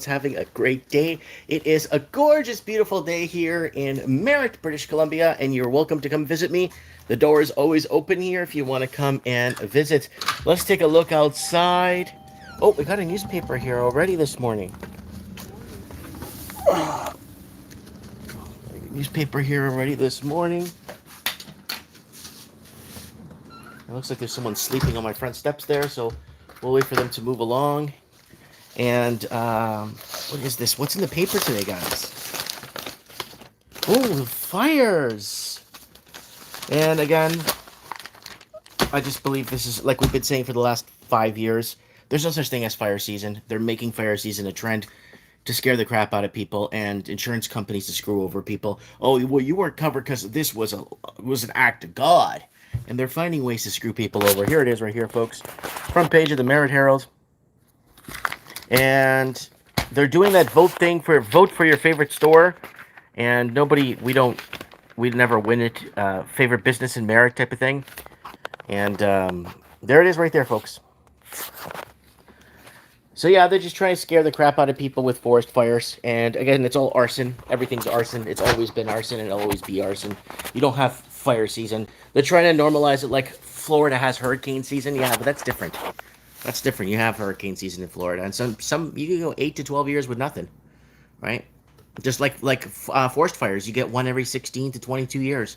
Having a great day. It is a gorgeous, beautiful day here in Merritt, British Columbia, and you're welcome to come visit me. The door is always open here if you want to come and visit. Let's take a look outside. Oh, we got a newspaper here already this morning. Newspaper here already this morning. It looks like there's someone sleeping on my front steps there, so we'll wait for them to move along. And what is this? What's in the paper today, guys? Oh, fires! And again, I just believe this is, like we've been saying for the last 5 years, there's no such thing as fire season. They're making fire season a trend to scare the crap out of people and insurance companies to screw over people. Oh, well, you weren't covered because this was an act of God. And they're finding ways to screw people over. Here it is right here, folks. Front page of the Merritt Herald. And they're doing that vote for your favorite store. And we never win it. Favorite business in Merritt type of thing. And there it is right there, folks. So yeah, they're just trying to scare the crap out of people with forest fires. And again, it's all arson. Everything's arson. It's always been arson and it'll always be arson. You don't have fire season. They're trying to normalize it like Florida has hurricane season. Yeah, but that's different. That's different. You have hurricane season in Florida. And some you can go 8 to 12 years with nothing. Right? Just like forest fires. You get one every 16 to 22 years.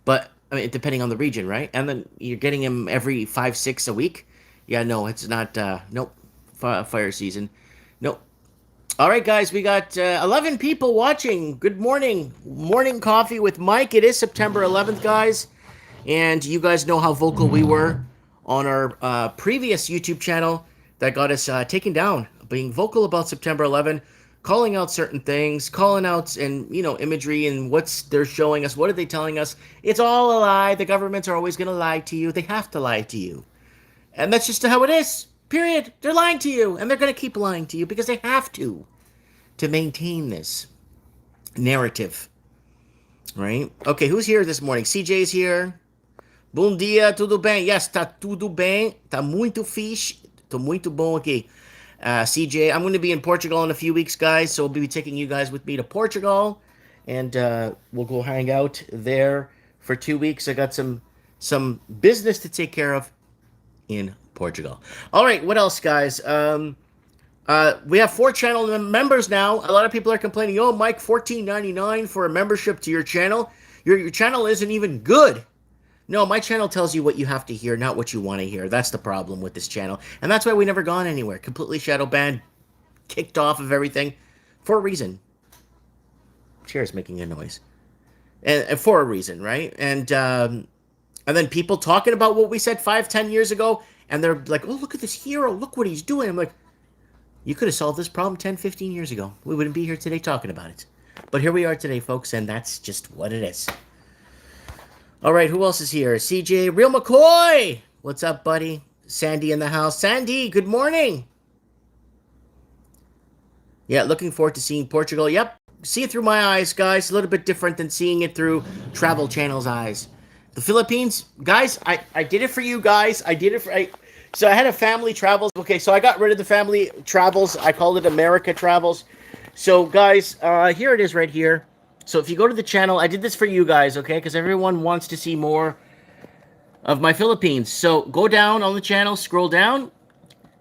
But, I mean, depending on the region, right? And then you're getting them every 5, 6 a week. Yeah, no, it's not, nope. Fire season. Nope. All right, guys, we got 11 people watching. Good morning. Morning coffee with Mike. It is September 11th, guys. And you guys know how vocal we were on our previous YouTube channel that got us taken down. Being vocal about September 11th, calling out certain things, calling out imagery and what's they're showing us. What are they telling us? It's all a lie. The governments are always going to lie to you. They have to lie to you. And that's just how it is. Period. They're lying to you, and they're going to keep lying to you because they have to maintain this narrative. Right? Okay, who's here this morning? CJ's here. Bom dia, tudo bem? Yes, tá tudo bem. Tá muito fixe. Tô muito bom aqui. CJ, I'm going to be in Portugal in a few weeks, guys, so I'll be taking you guys with me to Portugal, and we'll go hang out there for 2 weeks. I got some business to take care of in Portugal. All right, what else, guys? We have 4 channel members now. A lot of people are complaining, oh, Mike, $14.99 for a membership to your channel. Your channel isn't even good. No, my channel tells you what you have to hear, not what you want to hear. That's the problem with this channel. And that's why we never gone anywhere. Completely shadow banned, kicked off of everything for a reason. Chair's making a noise. And for a reason, right? And then people talking about what we said 5-10 years ago, and they're like, oh, look at this hero. Look what he's doing. I'm like, you could have solved this problem 10-15 years ago. We wouldn't be here today talking about it. But here we are today, folks, and that's just what it is. All right, who else is here? CJ, Real McCoy. What's up, buddy? Sandy in the house. Sandy, good morning. Yeah, looking forward to seeing Portugal. Yep, see it through my eyes, guys. A little bit different than seeing it through Travel Channel's eyes. The Philippines, guys, I did it for you guys. I did it for... So I had a family travels. Okay, so I got rid of the family travels. I called it America Travels. So, guys, here it is right here. So if you go to the channel, I did this for you guys, okay? Because everyone wants to see more of my Philippines. So go down on the channel, scroll down.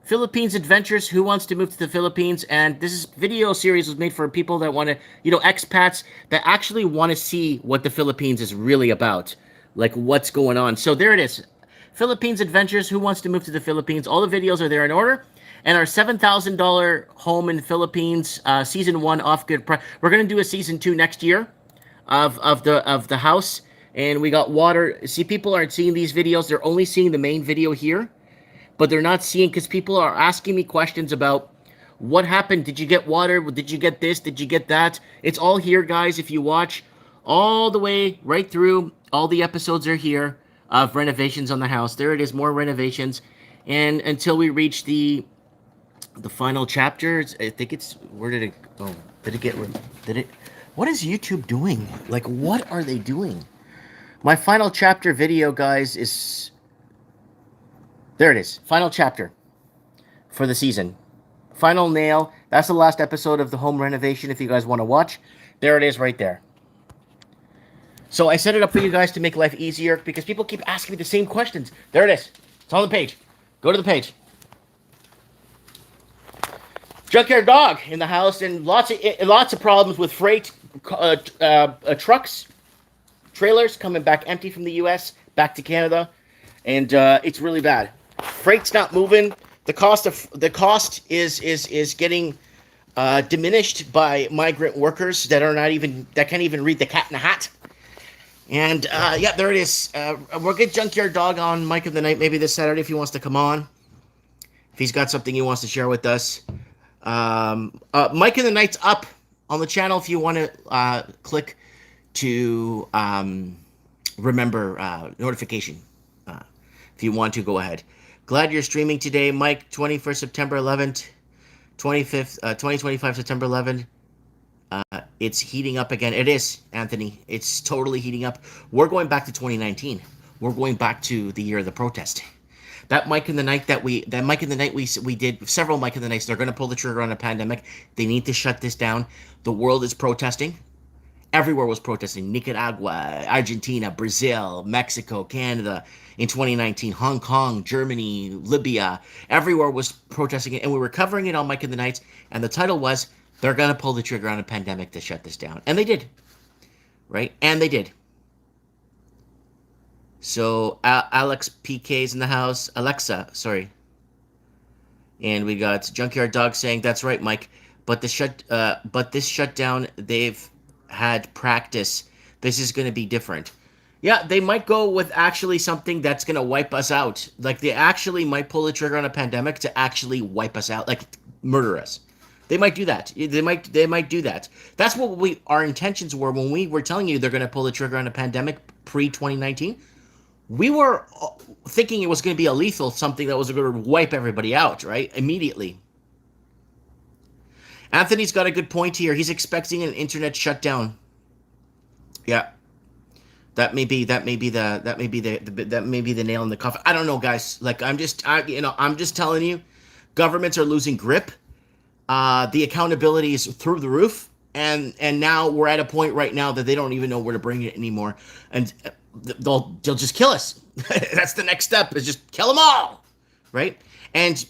Philippines Adventures, who wants to move to the Philippines? And this video series was made for people that want to, expats that actually want to see what the Philippines is really about. Like what's going on. So there it is. Philippines Adventures, who wants to move to the Philippines? All the videos are there in order. And our $7,000 home in the Philippines, season 1 off good price. We're gonna do a season 2 next year of the house, and we got water. See, people aren't seeing these videos; they're only seeing the main video here, but they're not seeing because people are asking me questions about what happened. Did you get water? Did you get this? Did you get that? It's all here, guys. If you watch all the way right through, all the episodes are here of renovations on the house. There it is, more renovations, and until we reach the final chapter. I think it's, where did it, oh, did it, what is YouTube doing? Like, what are they doing? My final chapter video, guys, is, there it is, final chapter for the season Final nail. That's the last episode of the home renovation if you guys want to watch. There it is right there. So I set it up for you guys to make life easier because people keep asking me the same questions. There it is. It's on the page. Go to the page. Junkyard dog in the house, and lots of problems with freight, trucks, trailers coming back empty from the U.S. back to Canada, and it's really bad. Freight's not moving. The cost is getting diminished by migrant workers that can't even read the cat in the hat. And yeah, there it is. We'll get Junkyard Dog on Mike of the Night maybe this Saturday if he wants to come on. If he's got something he wants to share with us. Mike of the Night's up on the channel if you want to click to remember notification. If you want to, go ahead. Glad you're streaming today, Mike. 21st September 11th, 2025 September 11th. It's heating up again. It is, Anthony. It's totally heating up. We're going back to 2019. We're going back to the year of the protest. That Mike in the Night we did several Mike in the Nights. They're going to pull the trigger on a pandemic. They need to shut this down. The world is protesting. Everywhere was protesting. Nicaragua, Argentina, Brazil, Mexico, Canada. In 2019, Hong Kong, Germany, Libya. Everywhere was protesting it. And we were covering it on Mike in the Nights. And the title was, they're going to pull the trigger on a pandemic to shut this down. And they did. Right? And they did. So Alex PK's in the house. Alexa, sorry. And we got Junkyard Dog saying, "That's right, Mike. But this shutdown, they've had practice. This is going to be different." Yeah, they might go with actually something that's going to wipe us out. Like they actually might pull the trigger on a pandemic to actually wipe us out, like murder us. They might do that. They might do that. That's what our intentions were when we were telling you they're going to pull the trigger on a pandemic pre-2019. We were thinking it was going to be a lethal something that was going to wipe everybody out, right? Immediately. Anthony's got a good point here. He's expecting an internet shutdown. Yeah. That may be the nail in the coffin. I don't know, guys. Like I'm just telling you, governments are losing grip. The accountability is through the roof, and now we're at a point right now that they don't even know where to bring it anymore, and they'll just kill us. That's the next step, is just kill them all, right? And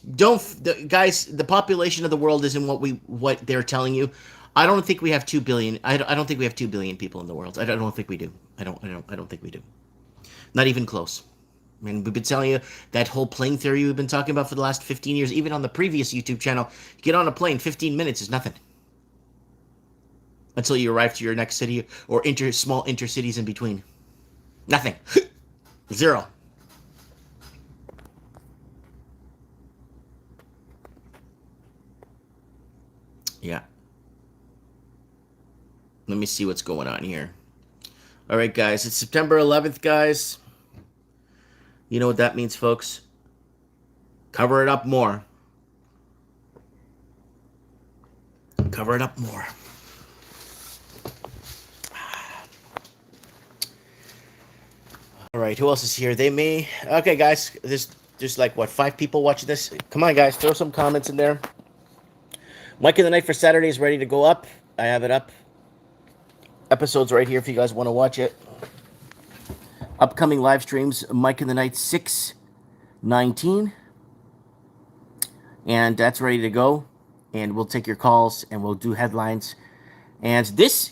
guys, the population of the world isn't what they're telling you. I don't think we have 2 billion. I don't think we have 2 billion people in the world. I don't think we do. I don't think we do. Not even close. I mean, we've been telling you that whole plane theory we've been talking about for the last 15 years, even on the previous YouTube channel. Get on a plane, 15 minutes is nothing. Until you arrive to your next city or small intercities in between. Nothing. Zero. Yeah. Let me see what's going on here. All right, guys. It's September 11th, guys. You know what that means, folks. Cover it up more. Cover it up more. All right, who else is here? Okay, guys. There's like, what, 5 people watching this? Come on, guys. Throw some comments in there. Mike of the Night for Saturday is ready to go up. I have it up. Episode's right here if you guys want to watch it. Upcoming live streams, Mike in the Night 6/19. And that's ready to go. And we'll take your calls and we'll do headlines. And this,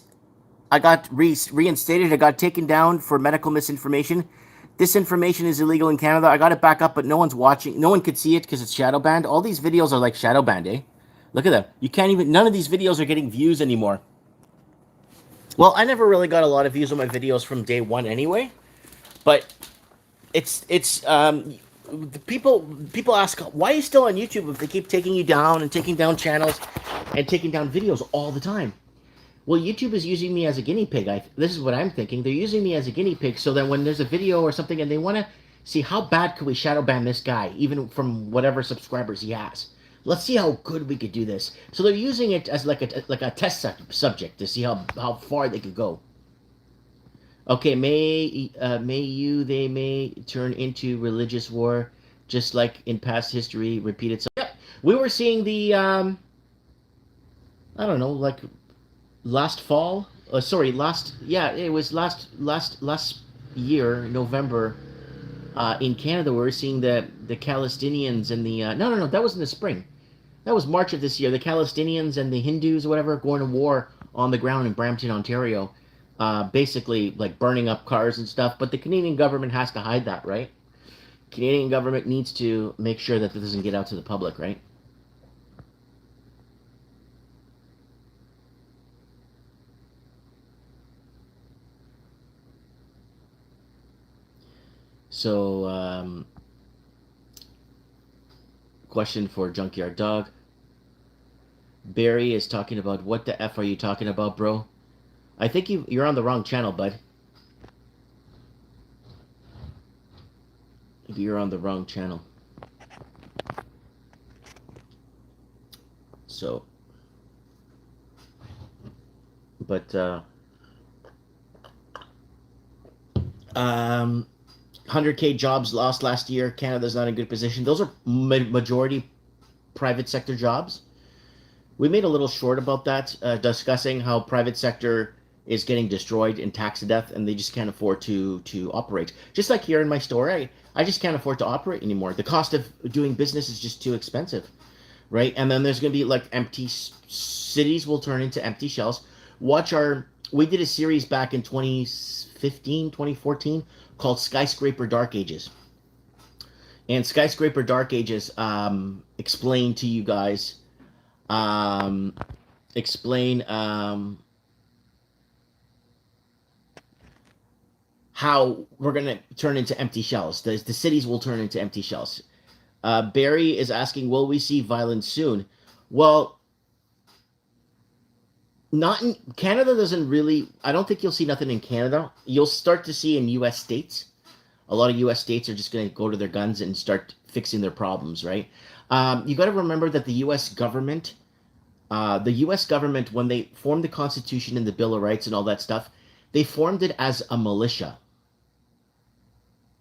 I got reinstated. I got taken down for medical misinformation. This information is illegal in Canada. I got it back up, but no one's watching. No one could see it because it's shadow banned. All these videos are like shadow banned, eh? Look at them. You can't even, none of these videos are getting views anymore. Well, I never really got a lot of views on my videos from day one anyway. But people ask, why are you still on YouTube if they keep taking you down and taking down channels and taking down videos all the time? Well, YouTube is using me as a guinea pig. This is what I'm thinking. They're using me as a guinea pig so that when there's a video or something and they want to see how bad could we shadow ban this guy, even from whatever subscribers he has. Let's see how good we could do this. So they're using it as like a test subject to see how far they could go. Okay, they may turn into religious war, just like in past history, repeat itself. Yep. We were seeing the I don't know, like last fall. Sorry, last yeah, it was last year, November. In Canada, we were seeing the Palestinians and the no, that was in the spring. That was March of this year. The Palestinians and the Hindus, or whatever, going to war on the ground in Brampton, Ontario, basically like burning up cars and stuff. But the Canadian government has to hide that, right? Canadian government needs to make sure that this doesn't get out to the public, right? So, question for Junkyard Dog. Barry is talking about, what the F are you talking about, bro? I think you're on the wrong channel, bud. You're on the wrong channel. So, but 100K jobs lost last year. Canada's not in good position. Those are majority private sector jobs. We made a little short about that, discussing how private sector is getting destroyed and taxed to death, and they just can't afford to operate. Just like here in my store, I just can't afford to operate anymore. The cost of doing business is just too expensive, right? And then there's going to be like empty cities will turn into empty shells. We did a series back in 2015, 2014 called Skyscraper Dark Ages. And Skyscraper Dark Ages explain to you guys, explain how we're going to turn into empty shells. The cities will turn into empty shells. Barry is asking, will we see violence soon? Well, not in Canada. Doesn't really. I don't think you'll see nothing in Canada. You'll start to see in U.S. states. A lot of U.S. states are just going to go to their guns and start fixing their problems, right? You got to remember that the U.S. government, when they formed the Constitution and the Bill of Rights and all that stuff, they formed it as a militia.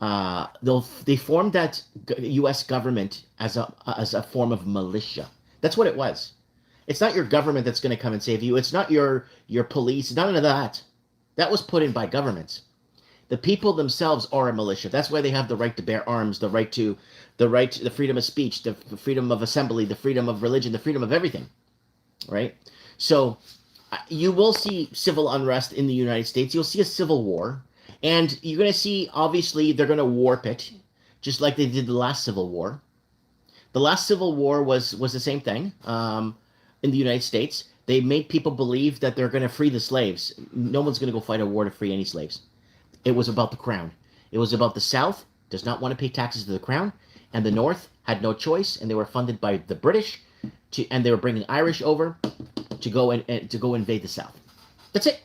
They formed that U.S. government as a form of militia. That's what it was. It's not your government that's going to come and save you. It's not your police. None of that. That was put in by governments. The people themselves are a militia. That's why they have the right to bear arms, the freedom of speech, the freedom of assembly, the freedom of religion, the freedom of everything, right? So you will see civil unrest in the United States. You'll see a civil war, and you're going to see, obviously, they're going to warp it, just like they did the last Civil War. The last Civil War was the same thing in the United States. They made people believe that they're going to free the slaves. No one's going to go fight a war to free any slaves. It was about the crown. It was about the South does not want to pay taxes to the crown, and the North had no choice, and they were funded by the British, and they were bringing Irish over to go invade the South. That's it.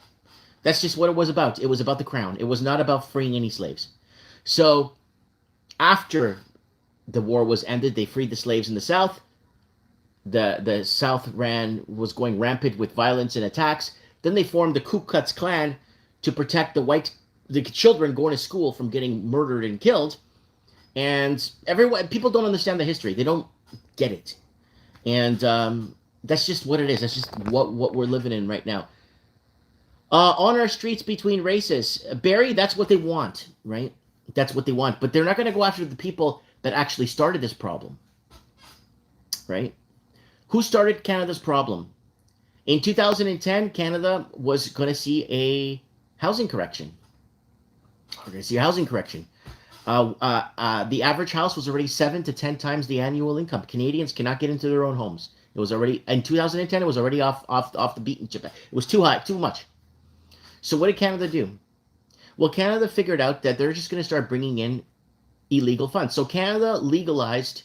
That's just what it was about. It was about the crown. It was not about freeing any slaves. So after the war was ended, they freed the slaves in the South. The South was going rampant with violence and attacks. Then they formed the Ku Klux Klan to protect the children going to school from getting murdered and killed. And people don't understand the history. They don't get it. And that's just what it is. That's just what we're living in right now. On our streets between races, Barry, that's what they want, right? That's what they want. But they're not going to go after the people that actually started this problem, right? Who started Canada's problem? In 2010, Canada was going to see a housing correction. We're going to see a housing correction. The average house was already 7 to 10 times the annual income. Canadians cannot get into their own homes. It was already, in 2010, it was already off the beaten chip. It was too high, too much. So what did Canada do? Well, Canada figured out that they're just going to start bringing in illegal funds. So Canada legalized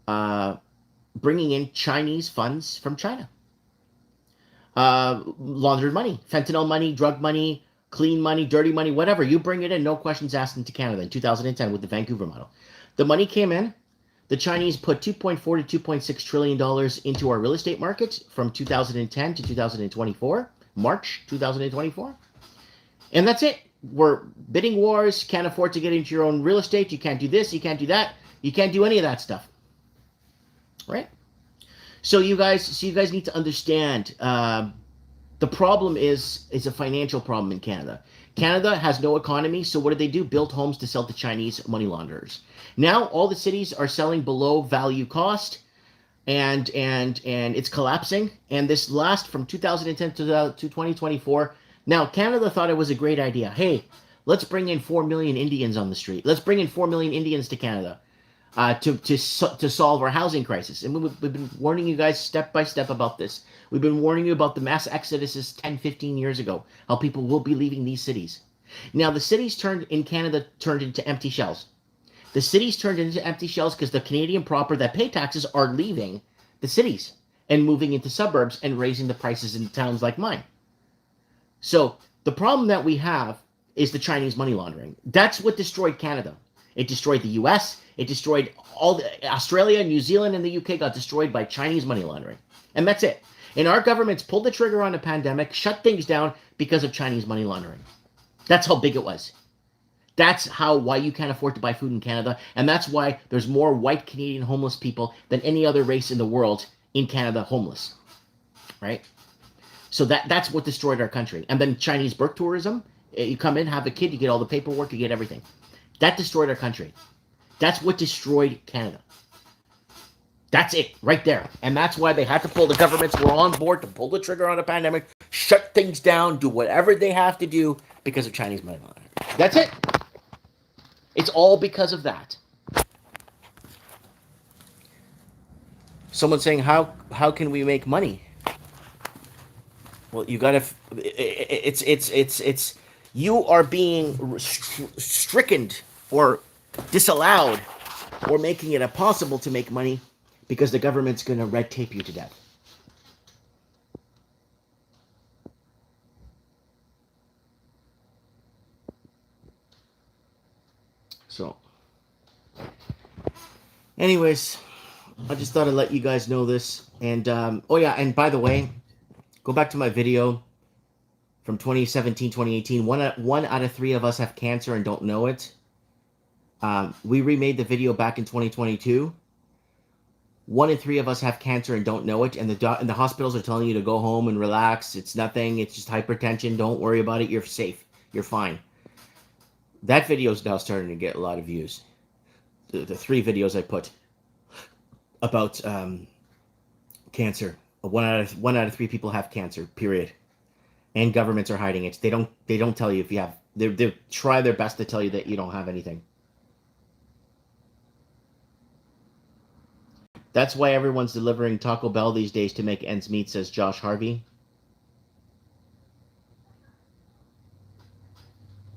bringing in Chinese funds from China. Laundered money, fentanyl money, drug money, clean money, dirty money, whatever. You bring it in, no questions asked into Canada in 2010 with the Vancouver model. The money came in. The Chinese put $2.4 to $2.6 trillion into our real estate market from 2010 to 2024, March 2024. And that's it. We're bidding wars, can't afford to get into your own real estate. You can't do this, you can't do that. You can't do any of that stuff. right? So you guys need to understand. The problem is a financial problem in Canada. Canada has no economy, so what do? Build homes to sell to Chinese money launderers. Now all the cities are selling below value cost, and it's collapsing. And this last from 2010 to 2024. Now Canada thought it was a great idea. Hey, let's bring in 4 million Indians on the street. Let's bring in 4 million Indians to Canada. To solve our housing crisis. And we've been warning you guys step by step about this. We've been warning you about the mass exoduses 10, 15 years ago, how people will be leaving these cities. Now, the cities in Canada turned into empty shells. The cities turned into empty shells because the Canadian proper that pay taxes are leaving the cities and moving into suburbs and raising the prices in towns like mine. So the problem that we have is the Chinese money laundering. That's what destroyed Canada. It destroyed the U.S. It destroyed Australia, New Zealand, and the UK got destroyed by Chinese money laundering. And that's it. And our governments pulled the trigger on the pandemic, shut things down because of Chinese money laundering. That's how big it was. That's why you can't afford to buy food in Canada. And that's why there's more white Canadian homeless people than any other race in the world in Canada homeless. Right? So that's what destroyed our country. And then Chinese birth tourism. You come in, have a kid, you get all the paperwork, you get everything. That destroyed our country. That's what destroyed Canada. That's it, right there. And that's why they had to pull, the governments were on board to pull the trigger on a pandemic, shut things down, do whatever they have to do because of Chinese money laundering. That's it. It's all because of that. Someone's saying, how can we make money? Well, you gotta, it's, you are being stricken or disallowed or making it impossible to make money because the government's going to red tape you to death. So, anyways, I just thought I'd let you guys know this. And, oh yeah, and by the way, go back to my video from 2017, 2018. One out of 3 of us have cancer and don't know it. We remade the video back in 2022. 1 in 3 of us have cancer and don't know it, and the hospitals are telling you to go home and relax. It's nothing. It's just hypertension. Don't worry about it. You're safe. You're fine. That video is now starting to get a lot of views. The 3 videos I put about cancer. 1 out of 3 people have cancer. Period. And governments are hiding it. They don't tell you if you have. They try their best to tell you that you don't have anything. That's why everyone's delivering Taco Bell these days to make ends meet, says Josh Harvey.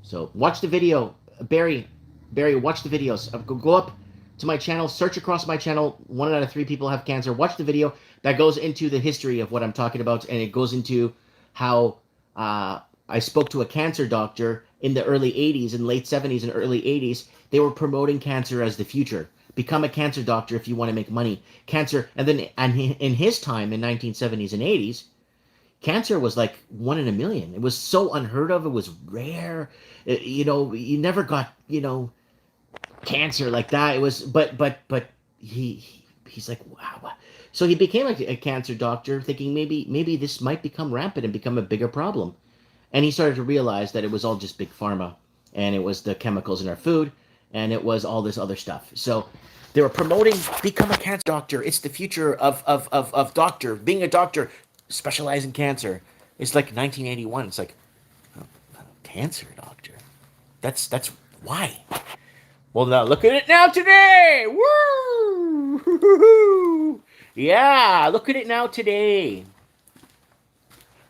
So watch the video. Barry, watch the videos. Go up to my channel, search across my channel. 1 out of 3 people have cancer. Watch the video that goes into the history of what I'm talking about, and it goes into how I spoke to a cancer doctor in the early 80s, and late 70s and early 80s. They were promoting cancer as the future. Become a cancer doctor if you want to make money. Cancer, and then in his time in 1970s and 80s, cancer was like 1 in a million. It was so unheard of. It was rare. You never got cancer like that. It was, but he's like, wow. So he became a cancer doctor, thinking maybe this might become rampant and become a bigger problem. And he started to realize that it was all just big pharma, and it was the chemicals in our food, and it was all this other stuff. So they were promoting become a cancer doctor. It's the future of doctor, being a doctor, specialize in cancer. It's like 1981. It's like, oh, cancer doctor. That's why. Well, now look at it now today. Woo! Yeah, look at it now today.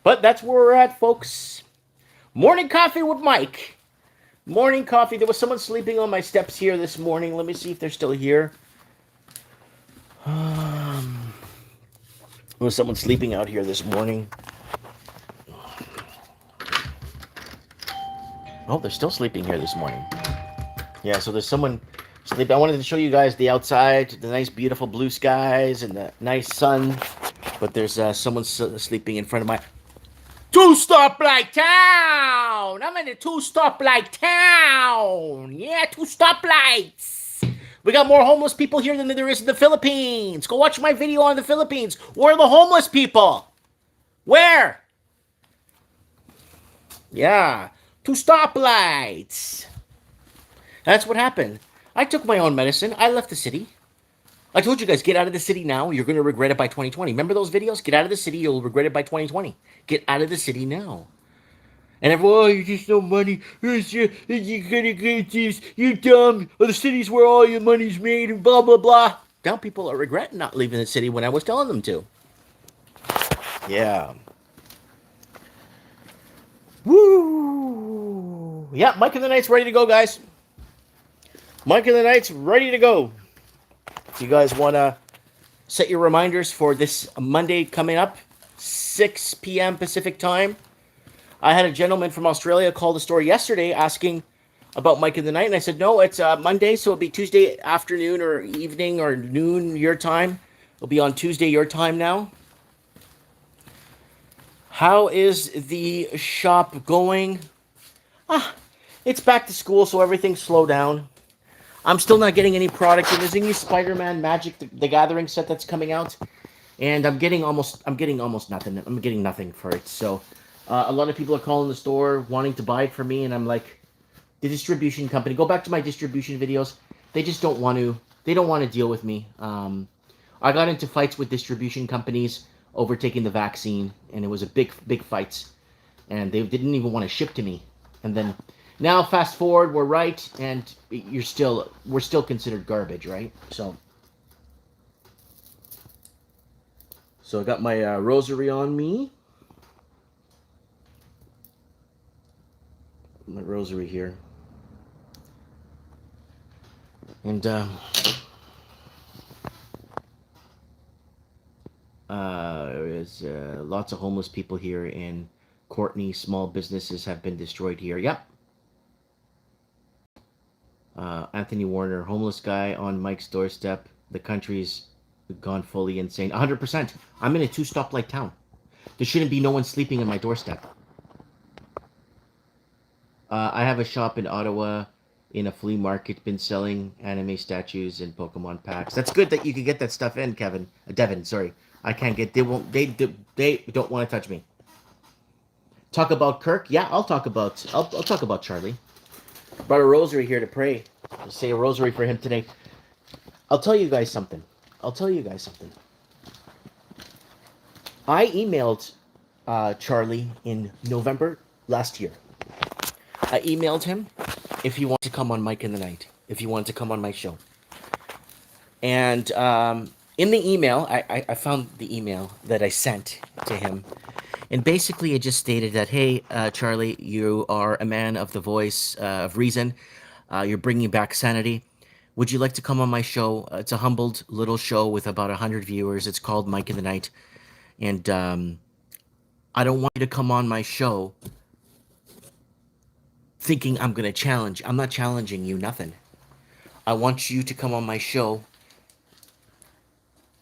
But that's where we're at, folks. Morning coffee with Mike. Morning coffee. There was someone sleeping on my steps here this morning. Let me see if they're still here. There was someone sleeping out here this morning. Oh, they're still sleeping here this morning. Yeah, so there's someone sleeping. I wanted to show you guys the outside, the nice, beautiful blue skies and the nice sun. But there's someone sleeping in front of my 2-stoplight town. I'm in a 2-stoplight town. Yeah, 2 stoplights. We got more homeless people here than there is in the Philippines. Go watch my video on the Philippines. Where are the homeless people? Where? Yeah, two stoplights. That's what happened. I took my own medicine. I left the city. I told you guys, get out of the city now. You're going to regret it by 2020. Remember those videos? Get out of the city. You'll regret it by 2020. Get out of the city now. And everyone, oh, you just no money. You're gonna get this. You dumb. Or the city's where all your money's made and blah, blah, blah. Now people are regretting not leaving the city when I was telling them to. Yeah. Woo! Yeah, Mike and the Knight's ready to go, guys. Mike and the Knight's ready to go. If you guys want to set your reminders for this Monday coming up, 6 p.m. Pacific time. I had a gentleman from Australia call the store yesterday asking about Mike and the Night, and I said, no, it's Monday, so it'll be Tuesday afternoon or evening or noon your time. It'll be on Tuesday your time now. How is the shop going? It's back to school, so everything's slowed down. I'm still not getting any product. There's a new Spider-Man Magic the Gathering set that's coming out, and I'm getting almost nothing. I'm getting nothing for it. So a lot of people are calling the store wanting to buy it for me, and I'm like, the distribution company. Go back to my distribution videos. They just don't want to. They don't want to deal with me. I got into fights with distribution companies over taking the vaccine, and it was a big fights, and they didn't even want to ship to me, and then. Now, fast forward, we're right, and we're still considered garbage, right? So I got my rosary on me. My rosary here. And, there's lots of homeless people here in Courtney. Small businesses have been destroyed here. Yep. Anthony Warner, homeless guy on Mike's doorstep. The country's gone fully insane. 100%. I'm in a 2-stoplight town. There shouldn't be no one sleeping in my doorstep. I have a shop in Ottawa in a flea market, been selling anime statues and Pokemon packs. That's good that you can get that stuff in, Devin, sorry. I can't get, they don't want to touch me. Talk about Kirk? Yeah, I'll talk about Charlie. Brought a rosary here to pray. To say a rosary for him today. I'll tell you guys something. I emailed Charlie in November last year. I emailed him if he wanted to come on Mike in the Night. If he wanted to come on my show. And in the email, I found the email that I sent to him. And basically, it just stated that, hey, Charlie, you are a man of the voice of reason. You're bringing back sanity. Would you like to come on my show? It's a humbled little show with about 100 viewers. It's called Mike in the Night. And I don't want you to come on my show thinking I'm going to challenge. I'm not challenging you, nothing. I want you to come on my show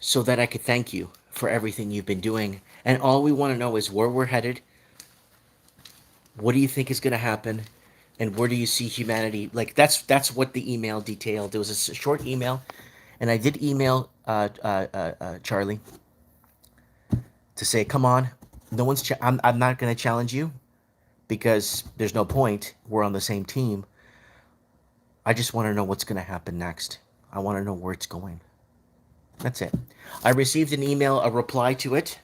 so that I could thank you for everything you've been doing. And all we want to know is where we're headed. What do you think is going to happen? And where do you see humanity? Like, that's what the email detailed. There was a short email. And I did email Charlie to say, come on. I'm not going to challenge you because there's no point. We're on the same team. I just want to know what's going to happen next. I want to know where it's going. That's it. I received an email, a reply to it.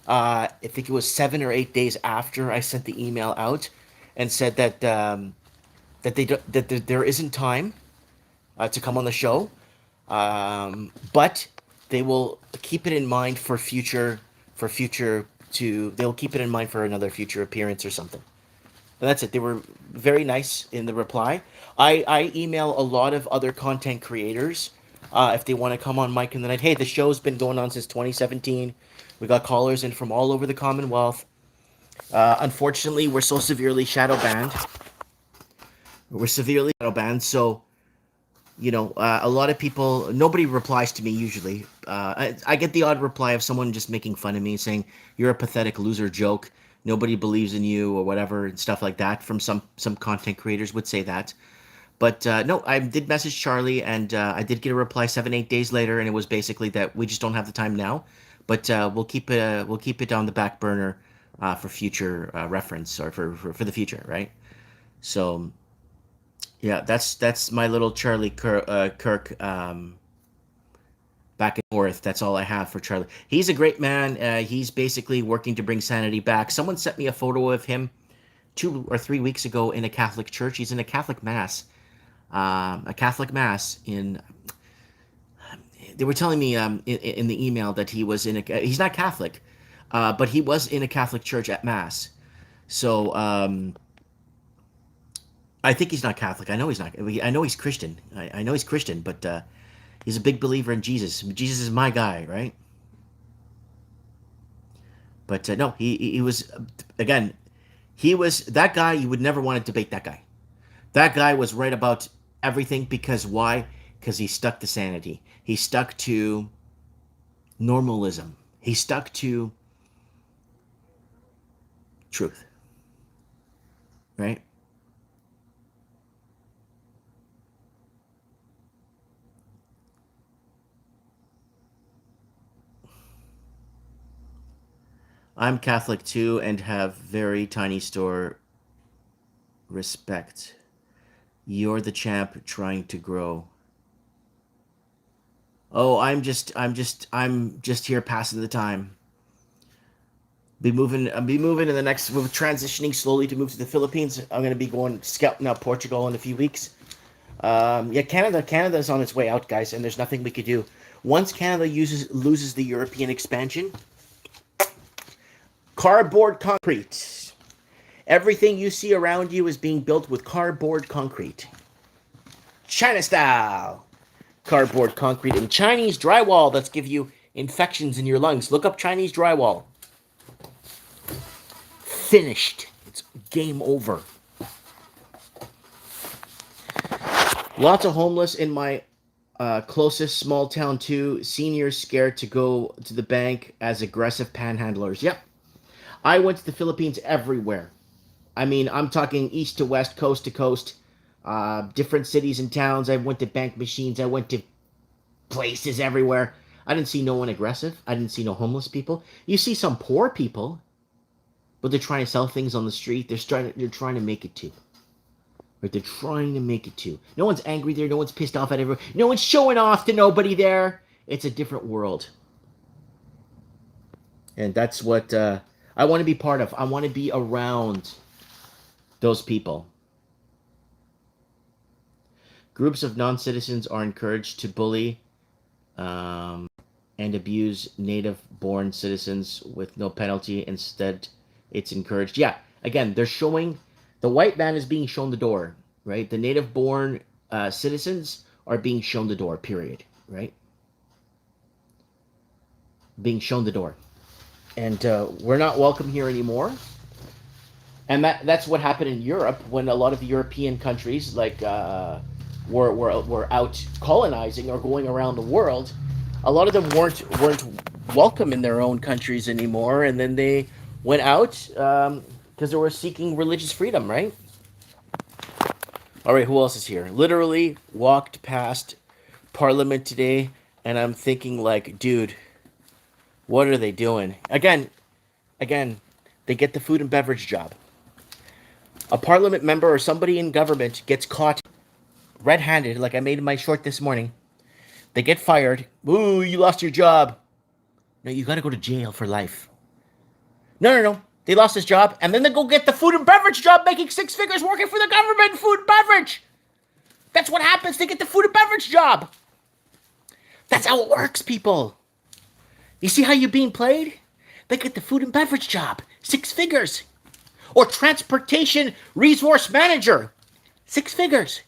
I think it was 7 or 8 days after I sent the email out, and said that there isn't time to come on the show, but they will keep it in mind for future. They'll keep it in mind for another future appearance or something. And that's it. They were very nice in the reply. I email a lot of other content creators. If they want to come on Mike in the Night. Hey, the show's been going on since 2017. We got callers in from all over the Commonwealth. Unfortunately, we're so severely shadow banned. So, a lot of people, nobody replies to me usually. I get the odd reply of someone just making fun of me, saying, you're a pathetic loser joke. Nobody believes in you or whatever and stuff like that. From some content creators would say that. But no, I did message Charlie, and I did get a reply 7 8 days later, and it was basically that we just don't have the time now, but we'll keep it on the back burner for future reference, or for the future, right? So yeah, that's my little Charlie Kirk back and forth. That's all I have for Charlie. He's a great man. He's basically working to bring sanity back. Someone sent me a photo of him 2 or 3 weeks ago in a Catholic church. He's in a Catholic mass in. They were telling me in the email that he was in a. He's not Catholic, but he was in a Catholic church at mass. So I think he's not Catholic. I know he's not. I know he's Christian. I know he's Christian, but he's a big believer in Jesus. Jesus is my guy, right? But no, he was again. He was that guy. You would never want to debate that guy. That guy was right about everything because why? Because he stuck to sanity. He stuck to normalism. He stuck to truth. Right? I'm Catholic too and have very tiny store respect. You're the champ trying to grow. Oh, I'm just here passing the time. Be moving in the next. We're transitioning slowly to move to the Philippines. I'm gonna be going scouting out Portugal in a few weeks. Yeah, Canada's on its way out, guys, and there's nothing we could do. Once Canada loses the European expansion, cardboard concrete. Everything you see around you is being built with cardboard concrete. China style. Cardboard concrete and Chinese drywall that's give you infections in your lungs. Look up Chinese drywall. Finished. It's game over. Lots of homeless in my closest small town too. Seniors scared to go to the bank as aggressive panhandlers. Yep. I went to the Philippines everywhere. I mean, I'm talking east to west, coast to coast, different cities and towns. I went to bank machines. I went to places everywhere. I didn't see no one aggressive. I didn't see no homeless people. You see some poor people, but they're trying to sell things on the street. They're trying to make it too. Right? They're trying to make it too. No one's angry there. No one's pissed off at everyone. No one's showing off to nobody there. It's a different world. And that's what I want to be part of. I want to be around those people. Groups of non-citizens are encouraged to bully and abuse native-born citizens with no penalty. Instead, it's encouraged. Yeah, again, they're showing the white man is being shown the door, right? The native-born citizens are being shown the door. Period. Right? Being shown the door, and we're not welcome here anymore. And that's what happened in Europe when a lot of the European countries like were out colonizing or going around the world. A lot of them weren't welcome in their own countries anymore, and then they went out because they were seeking religious freedom, right? All right, who else is here? Literally walked past Parliament today, and I'm thinking like, dude, what are they doing? Again, they get the food and beverage job. A parliament member or somebody in government gets caught red-handed, like I made in my short this morning. They get fired. Ooh, you lost your job. No, you got to go to jail for life. No. They lost his job, and then they go get the food and beverage job, making six figures working for the government, food and beverage. That's what happens. They get the food and beverage job. That's how it works, people. You see how you're being played? They get the food and beverage job, 6 figures. Or transportation resource manager, 6 figures.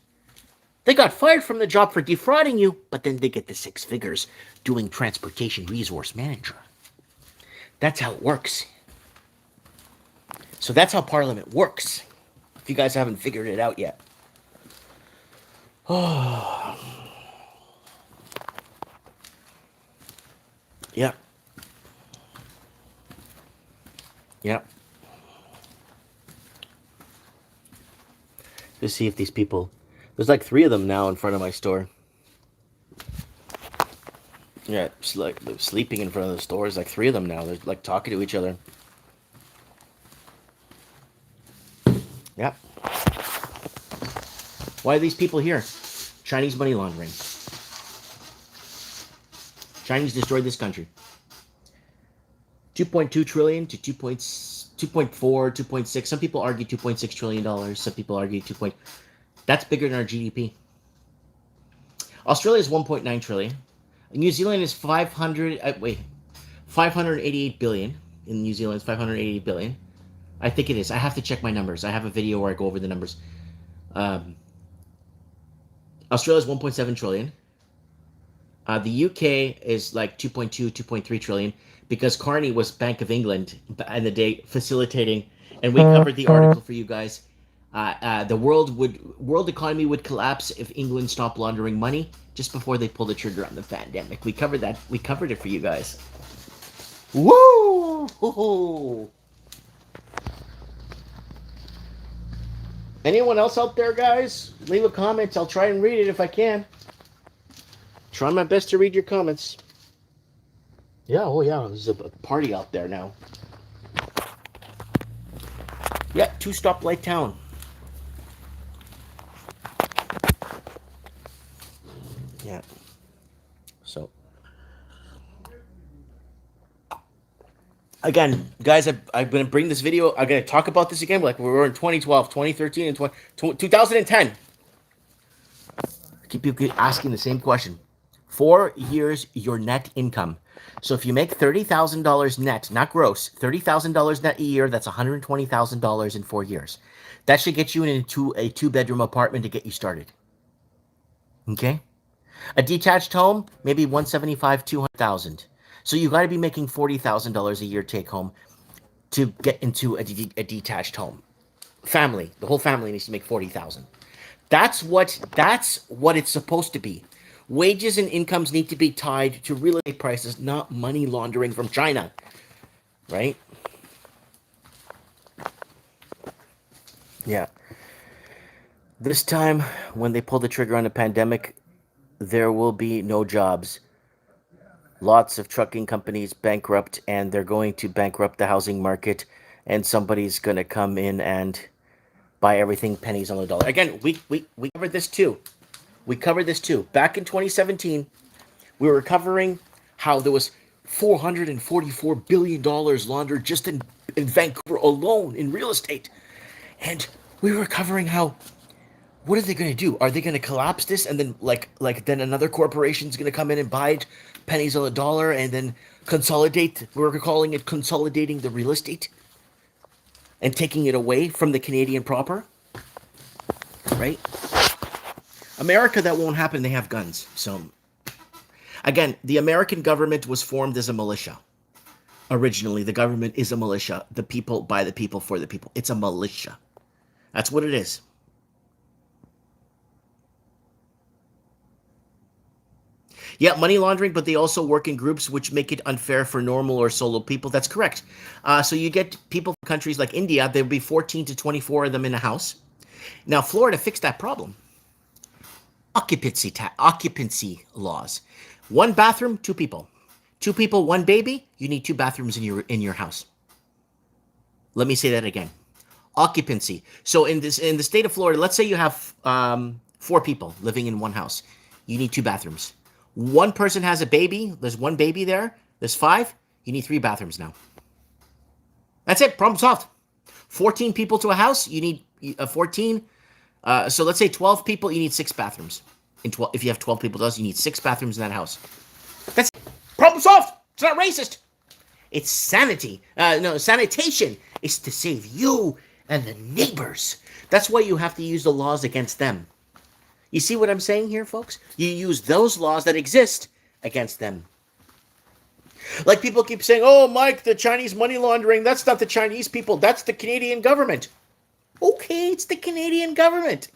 They got fired from the job for defrauding you, but then they get the 6 figures doing transportation resource manager. That's how it works. So that's how Parliament works. If you guys haven't figured it out yet. Oh. Yeah. Yeah. Let's see if these people There's like 3 of them now in front of my store. Yeah, it's like they're sleeping in front of the store. There's like 3 of them now. They're like talking to each other. Yeah. Why are these people here? Chinese money laundering. Chinese destroyed this country. 2.2 trillion to 2.4, 2.6. Some people argue $2.6 trillion. Some people argue 2. That's bigger than our GDP. Australia is 1.9 trillion. New Zealand is 588 billion. In New Zealand, it's 588 billion. I think it is. I have to check my numbers. I have a video where I go over the numbers. Australia is 1.7 trillion. The UK is like 2.2, 2.3 trillion because Carney was Bank of England in the day facilitating, and we covered the article for you guys. The world economy would collapse if England stopped laundering money just before they pulled the trigger on the pandemic. We covered that. We covered it for you guys. Woo! Anyone else out there, guys? Leave a comment. I'll try and read it if I can. Try my best to read your comments. Yeah, oh yeah, there's a party out there now. Yeah, 2 stoplight town. Yeah. So. Again, guys, I'm going to bring this video. I'm going to talk about this again. Like we were in 2012, 2013, and 2010. I keep asking the same question. 4 years, your net income. So if you make $30,000 net, not gross, $30,000 net a year, that's $120,000 in 4 years. That should get you into a 2-bedroom apartment to get you started. Okay? A detached home, maybe $175,000, $200,000. So you got to be making $40,000 a year take home to get into a detached home. Family, the whole family needs to make $40,000. That's what it's supposed to be. Wages and incomes need to be tied to real estate prices, not money laundering from China. Right? Yeah. This time, when they pull the trigger on the pandemic, there will be no jobs. Lots of trucking companies bankrupt, and they're going to bankrupt the housing market, and somebody's going to come in and buy everything pennies on the dollar. Again, we covered this too. We covered this too. Back in 2017, we were covering how there was $444 billion laundered just in Vancouver alone in real estate. And we were covering how, what are they going to do? Are they going to collapse this? And then then another corporation's going to come in and buy it pennies on the dollar and then consolidate. We're calling it consolidating the real estate and taking it away from the Canadian proper. Right? America, that won't happen. They have guns. So, again, the American government was formed as a militia. Originally, the government is a militia. The people, by the people, for the people. It's a militia. That's what it is. Yeah, money laundering, but they also work in groups which make it unfair for normal or solo people. That's correct. So you get people from countries like India, there'll be 14 to 24 of them in a house. Now, Florida fixed that problem. Occupancy laws. 1 bathroom, 2 people. 2 people, 1 baby. You need 2 bathrooms in your house. Let me say that again. Occupancy. So in the state of Florida, let's say you have 4 people living in 1 house. You need 2 bathrooms. 1 person has a baby. There's 1 baby there. There's 5. You need 3 bathrooms now. That's it. Problem solved. 14 people to a house. You need 14. So let's say 12 people, you need 6 bathrooms. If you have 12 people, you need 6 bathrooms in that house. That's problem solved. It's not racist. It's sanity. Sanitation is to save you and the neighbors. That's why you have to use the laws against them. You see what I'm saying here, folks? You use those laws that exist against them. Like people keep saying, oh, Mike, the Chinese money laundering, that's not the Chinese people. That's the Canadian government. Okay, it's the Canadian government.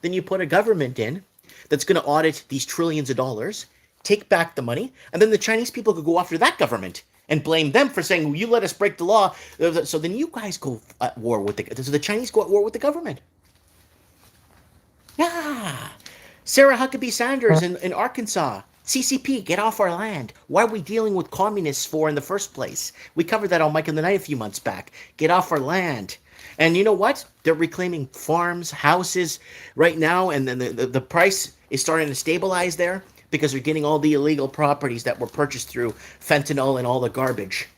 Then you put a government in that's going to audit these trillions of dollars, take back the money, and then the Chinese people could go after that government and blame them for saying, well, you let us break the law. So then you guys go at war with so the Chinese go at war with the government. Yeah. Sarah Huckabee Sanders in Arkansas. CCP, get off our land. Why are we dealing with communists for in the first place? We covered that on Mike in the Night a few months back. Get off our land. And you know what? They're reclaiming farms, houses right now, and then the price is starting to stabilize there because they're getting all the illegal properties that were purchased through fentanyl and all the garbage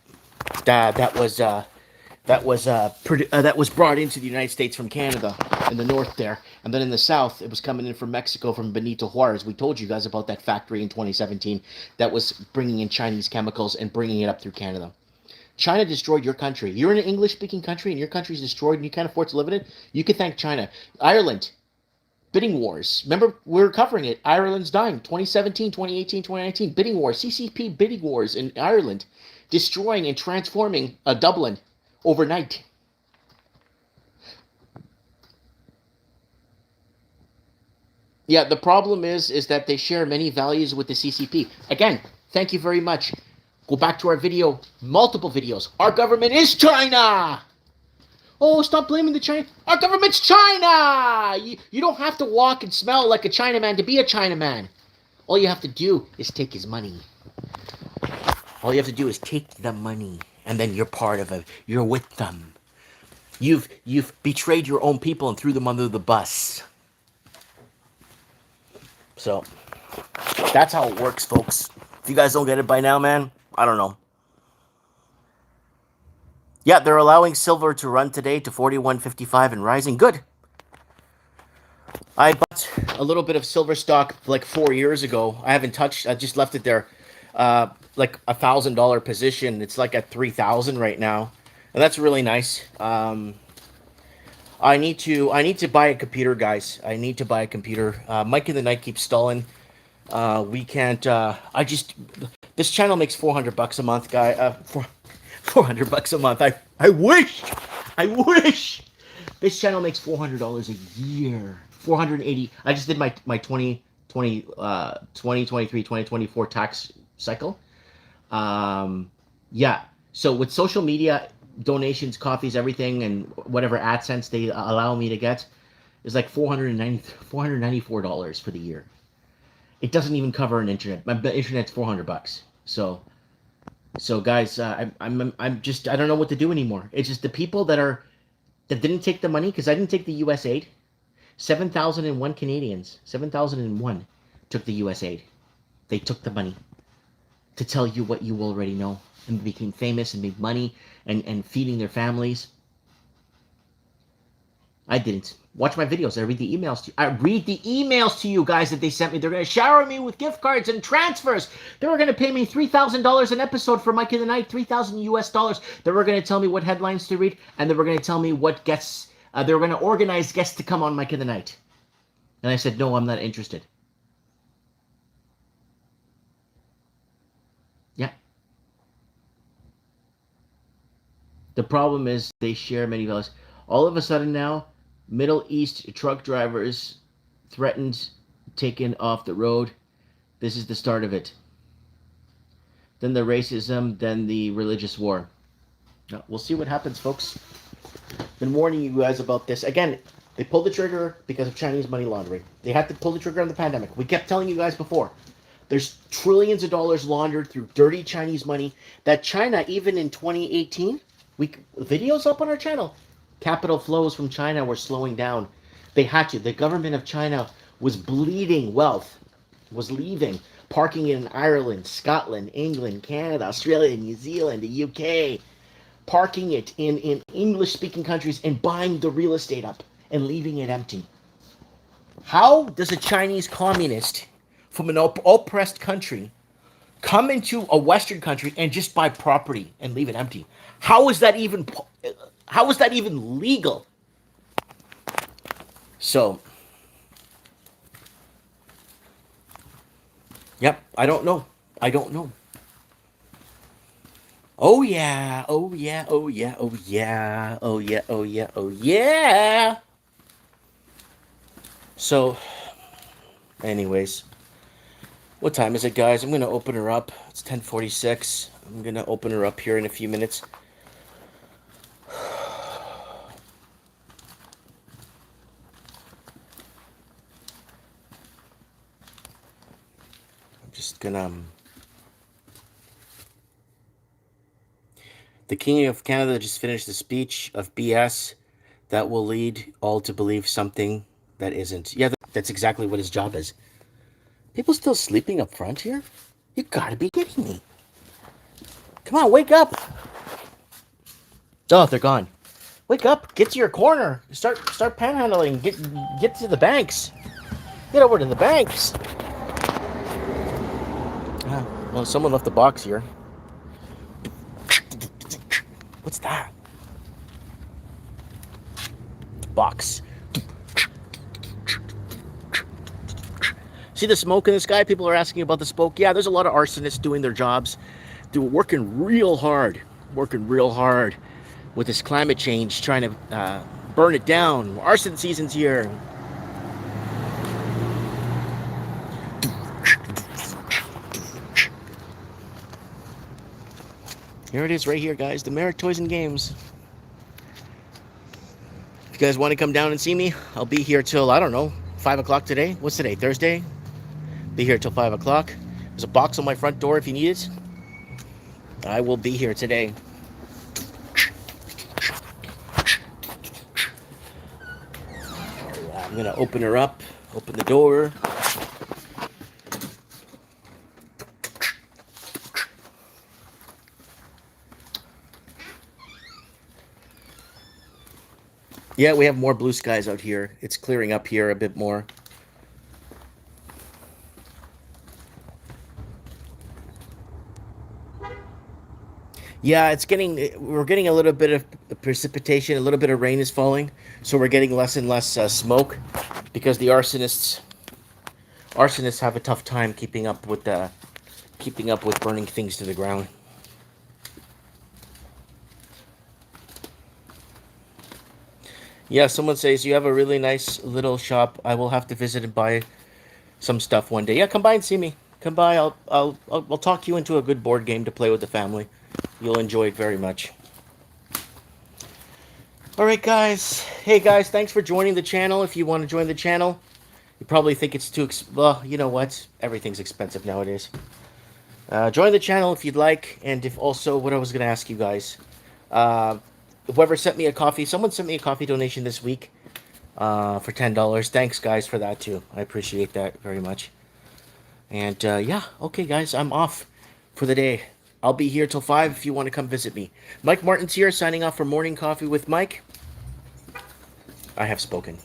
that was that was brought into the United States from Canada in the north there, and then in the south it was coming in from Mexico from Benito Juarez. We told you guys about that factory in 2017 that was bringing in Chinese chemicals and bringing it up through Canada. China destroyed your country. You're in an English-speaking country and your country's destroyed and you can't afford to live in it. You can thank China. Ireland, bidding wars. Remember, we were covering it. Ireland's dying. 2017, 2018, 2019. Bidding wars. CCP bidding wars in Ireland. Destroying and transforming Dublin overnight. Yeah, the problem is that they share many values with the CCP. Again, thank you very much. Go back to our video, multiple videos. Our government is China. Oh, stop blaming the China. Our government's China. You don't have to walk and smell like a Chinaman to be a Chinaman. All you have to do is take his money. All you have to do is take the money, and then you're part of it. You're with them. You've betrayed your own people and threw them under the bus. So that's how it works, folks. If you guys don't get it by now, man, I don't know. Yeah, they're allowing silver to run today to 41.55 and rising. Good. I bought a little bit of silver stock like 4 years ago. I haven't touched. I just left it there, like $1,000 position. It's like at 3,000 right now, and that's really nice. I need to buy a computer, guys. I need to buy a computer. Mike in the Night keeps stalling. We can't. I just this channel makes $400 a month, guy. 400 bucks a month. I wish this channel makes $400 a year. 480. I just did my 2023 tax cycle. Yeah. So with social media donations, coffees, everything, and whatever AdSense they allow me to get is like $494 for the year. It doesn't even cover an internet. My internet's $400. So guys, I'm just I don't know what to do anymore. It's just the people that didn't take the money because I didn't take the U.S. aid. 7,001 Canadians, 7,001 took the U.S. aid. They took the money to tell you what you already know and became famous and made money and feeding their families. I didn't. Watch my videos. I read the emails to you. I read the emails to you guys that they sent me. They're going to shower me with gift cards and transfers. They were going to pay me $3,000 an episode for Mike in the Night, 3,000 US dollars. They were going to tell me what headlines to read, and they were going to tell me what guests. They were going to organize guests to come on Mike in the Night. And I said, no, I'm not interested. Yeah. The problem is they share many values. All of a sudden now, Middle East truck drivers threatened taken off the road. This is the start of it. Then the racism, then the religious war. We'll see what happens, folks. Been warning you guys about this. Again, they pulled the trigger because of Chinese money laundering. They had to pull the trigger on the pandemic. We kept telling you guys before. There's trillions of dollars laundered through dirty Chinese money that China, even in 2018, videos up on our channel. Capital flows from China were slowing down. They had to. The government of China was bleeding wealth, was leaving, parking it in Ireland, Scotland, England, Canada, Australia, New Zealand, the UK, parking it in English-speaking countries and buying the real estate up and leaving it empty. How does a Chinese communist from an oppressed country come into a Western country and just buy property and leave it empty? How is that even legal? So, yep, I don't know. Oh yeah, oh yeah, oh yeah, oh yeah, oh yeah, oh yeah, oh yeah. So, anyways, what time is it, guys? I'm gonna open her up. It's 10:46. I'm gonna open her up here in a few minutes. Just gonna. The King of Canada just finished the speech of BS that will lead all to believe something that isn't. Yeah, that's exactly what his job is. People still sleeping up front here? You gotta be kidding me. Come on, wake up. Oh, they're gone. Wake up, get to your corner. Start panhandling. Get to the banks. Get over to the banks. Ah, well, someone left the box here. What's that? Box. See the smoke in the sky? People are asking about the smoke. Yeah, there's a lot of arsonists doing their jobs. They're working real hard with this climate change, trying to burn it down. Arson season's here. Here it is right here, guys. The Merrick Toys and Games. If you guys want to come down and see me, I'll be here till, I don't know, 5 o'clock today. What's today? Thursday? Be here till 5 o'clock. There's a box on my front door if you need it. I will be here today. I'm going to open her up. Open the door. Yeah, we have more blue skies out here. It's clearing up here a bit more. Yeah, we're getting a little bit of precipitation, a little bit of rain is falling, so we're getting less and less smoke because the arsonists have a tough time keeping up with burning things to the ground. Yeah, someone says you have a really nice little shop. I will have to visit and buy some stuff one day. Yeah, come by and see me. Come by. I'll talk you into a good board game to play with the family. You'll enjoy it very much. All right, guys. Hey, guys, thanks for joining the channel. If you want to join the channel, you probably think it's too well, you know what? Everything's expensive nowadays. Join the channel if you'd like, and if also, what I was going to ask you guys, whoever sent me a coffee, someone sent me a coffee donation this week for $10. Thanks, guys, for that, too. I appreciate that very much. And, yeah, okay, guys, I'm off for the day. I'll be here till 5 if you want to come visit me. Mike Martin's here, signing off for Morning Coffee with Mike. I have spoken.